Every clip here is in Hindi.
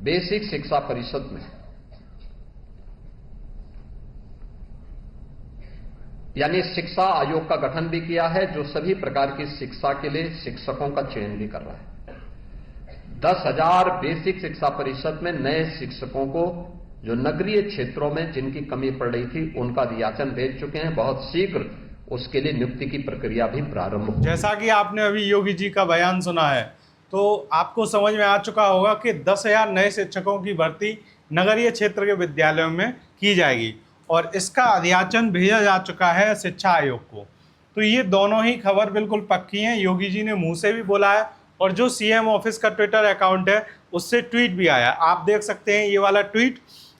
बेसिक शिक्षा परिषद में, यानी शिक्षा आयोग का गठन भी किया है, जो सभी प्रकार की शिक्षा के लिए शिक्षकों का चयन भी कर रहा है। 10,000 बेसिक शिक्षा परिषद में नए शिक्षकों को, जो नगरीय क्षेत्रों में जिनकी कमी पड़ रही थी, उनका अध्याचन भेज चुके हैं। बहुत शीघ्र उसके लिए नियुक्ति की प्रक्रिया भी प्रारंभ हो। जैसा कि आपने अभी योगी जी का बयान सुना है, तो आपको समझ में आ चुका होगा कि 10,000 नए शिक्षकों की भर्ती नगरीय क्षेत्र के विद्यालयों में की जाएगी और इसका अध्याचन भेजा जा चुका है शिक्षा आयोग को। तो ये दोनों ही खबर बिल्कुल पक्की हैं। योगी जी ने मुंह से भी बोला है और जो सीएम ऑफिस का ट्विटर अकाउंट है उससे ट्वीट भी आया। आप देख सकते हैं ये वाला ट्वीट,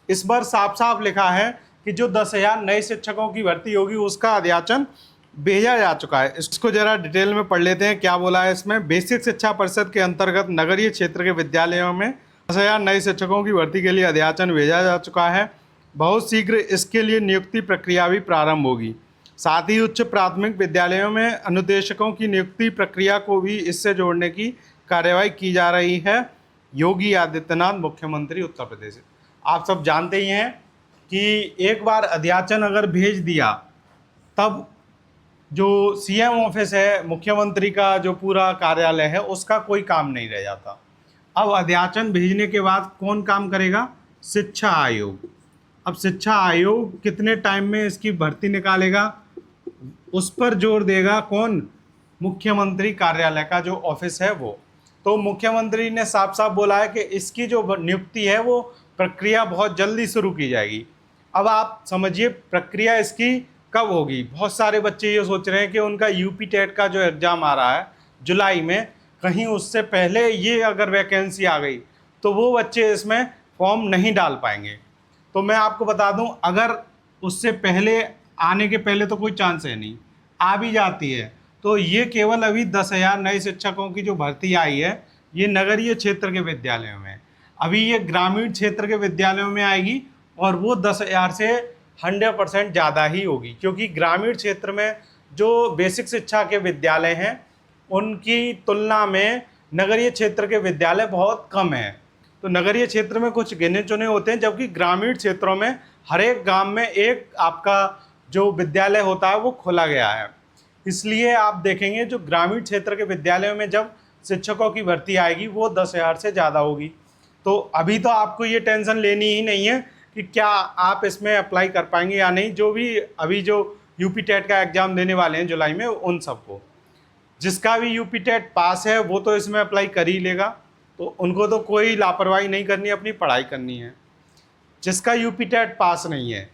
इस बार साफ साफ लिखा है कि जो 10,000 नए शिक्षकों की भर्ती होगी उसका अध्याचन भेजा जा चुका है। इसको जरा डिटेल में पढ़ लेते हैं क्या बोला है इसमें। बेसिक शिक्षा परिषद के अंतर्गत नगरीय क्षेत्र के विद्यालयों में 10,000 नए शिक्षकों की भर्ती के लिए अध्याचन भेजा जा चुका है। बहुत शीघ्र इसके लिए नियुक्ति प्रक्रिया भी प्रारंभ होगी। साथ ही उच्च प्राथमिक विद्यालयों में अनुदेशकों की नियुक्ति प्रक्रिया को भी इससे जोड़ने की कार्यवाही की जा रही है। योगी आदित्यनाथ, मुख्यमंत्री उत्तर प्रदेश। आप सब जानते ही हैं कि एक बार अध्याचन अगर भेज दिया तब जो सीएम ऑफिस है, मुख्यमंत्री का जो पूरा कार्यालय है, उसका कोई काम नहीं रह जाता। अब अध्याचन भेजने के बाद कौन काम करेगा? शिक्षा आयोग। अब शिक्षा आयोग कितने टाइम में इसकी भर्ती निकालेगा उस पर जोर देगा कौन? मुख्यमंत्री कार्यालय का जो ऑफिस है वो। तो मुख्यमंत्री ने साफ साफ बोला है कि इसकी जो नियुक्ति है वो प्रक्रिया बहुत जल्दी शुरू की जाएगी। अब आप समझिए प्रक्रिया इसकी कब होगी। बहुत सारे बच्चे ये सोच रहे हैं कि उनका यूपी टेट का जो एग्ज़ाम आ रहा है जुलाई में, कहीं उससे पहले ये अगर वैकेंसी आ गई तो वो बच्चे इसमें फॉर्म नहीं डाल पाएंगे। तो मैं आपको बता दूं, अगर उससे पहले आने के पहले तो कोई चांस है नहीं, आ भी जाती है तो ये केवल अभी 10,000 नए शिक्षकों की जो भर्ती आई है ये नगरीय क्षेत्र के विद्यालयों में। अभी ये ग्रामीण क्षेत्र के विद्यालयों में आएगी और वो 10,000 से 100% ज़्यादा ही होगी, क्योंकि ग्रामीण क्षेत्र में जो बेसिक शिक्षा के विद्यालय हैं उनकी तुलना में नगरीय क्षेत्र के विद्यालय बहुत कम हैं। तो नगरीय क्षेत्र में कुछ गिने चुने होते हैं, जबकि ग्रामीण क्षेत्रों में हर एक गांव में एक आपका जो विद्यालय होता है वो खोला गया है। इसलिए आप देखेंगे जो ग्रामीण क्षेत्र के विद्यालयों में जब शिक्षकों की भर्ती आएगी वो 10,000 से ज़्यादा होगी। तो अभी तो आपको ये टेंशन लेनी ही नहीं है कि क्या आप इसमें अप्लाई कर पाएंगे या नहीं। जो भी अभी जो यूपी टेट का एग्ज़ाम देने वाले हैं जुलाई में, उन सबको, जिसका भी यूपी टेट पास है वो तो इसमें अप्लाई कर ही लेगा। तो उनको तो कोई लापरवाही नहीं करनी, अपनी पढ़ाई करनी है। जिसका यूपी टेट पास नहीं है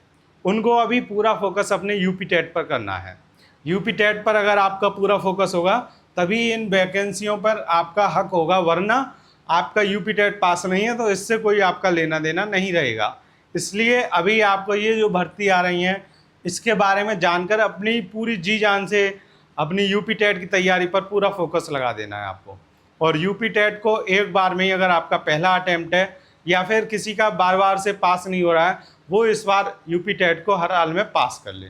उनको अभी पूरा फोकस अपने यूपी टेट पर करना है। यूपी टेट पर अगर आपका पूरा फोकस होगा तभी इन वैकेंसियों पर आपका हक होगा, वरना आपका यूपी टेट पास नहीं है तो इससे कोई आपका लेना देना नहीं रहेगा। इसलिए अभी आपको ये जो भर्ती आ रही हैं इसके बारे में जानकर अपनी पूरी जी जान से अपनी यूपी टेट की तैयारी पर पूरा फोकस लगा देना है आपको। और यूपी टेट को एक बार में ही अगर आपका पहला अटैम्प्ट है या फिर किसी का बार बार से पास नहीं हो रहा है, वो इस बार यूपी टेट को हर हाल में पास कर ले।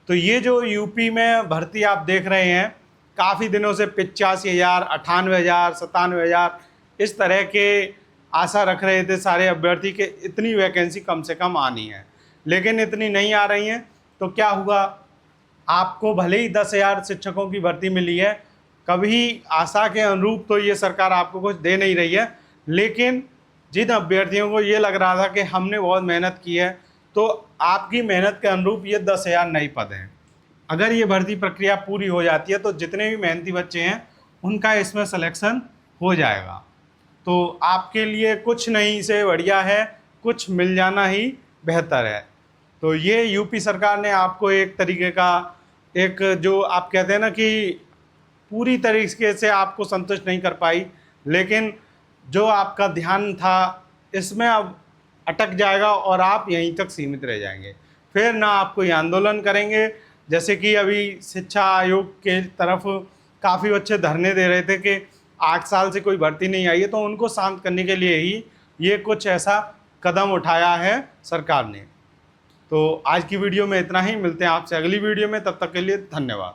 तो ये जो यूपी में भर्ती आप देख रहे हैं, काफ़ी दिनों से 85,000, 98,000, 97,000 इस तरह के आशा रख रहे थे सारे अभ्यर्थी के इतनी वैकेंसी कम से कम आनी है, लेकिन इतनी नहीं आ रही हैं। तो क्या हुआ, आपको भले ही 10,000 शिक्षकों की भर्ती मिली है, कभी आशा के अनुरूप तो ये सरकार आपको कुछ दे नहीं रही है, लेकिन जिन अभ्यर्थियों को ये लग रहा था कि हमने बहुत मेहनत की है, तो आपकी मेहनत के अनुरूप ये 10,000 नए पद हैं। अगर ये भर्ती प्रक्रिया पूरी हो जाती है तो जितने भी मेहनती बच्चे हैं उनका इसमें सिलेक्शन हो जाएगा। तो आपके लिए कुछ नहीं से बढ़िया है कुछ मिल जाना ही बेहतर है। तो ये यूपी सरकार ने आपको एक तरीके का, एक जो आप कहते हैं ना कि पूरी तरीके से आपको संतुष्ट नहीं कर पाई, लेकिन जो आपका ध्यान था इसमें अब अटक जाएगा और आप यहीं तक सीमित रह जाएंगे। फिर ना आप कोई आंदोलन करेंगे, जैसे कि अभी शिक्षा आयोग के तरफ काफ़ी बच्चे धरने दे रहे थे कि 8 साल से कोई भर्ती नहीं आई है, तो उनको शांत करने के लिए ही ये कुछ ऐसा कदम उठाया है सरकार ने। तो आज की वीडियो में इतना ही, मिलते हैं आपसे अगली वीडियो में, तब तक के लिए धन्यवाद।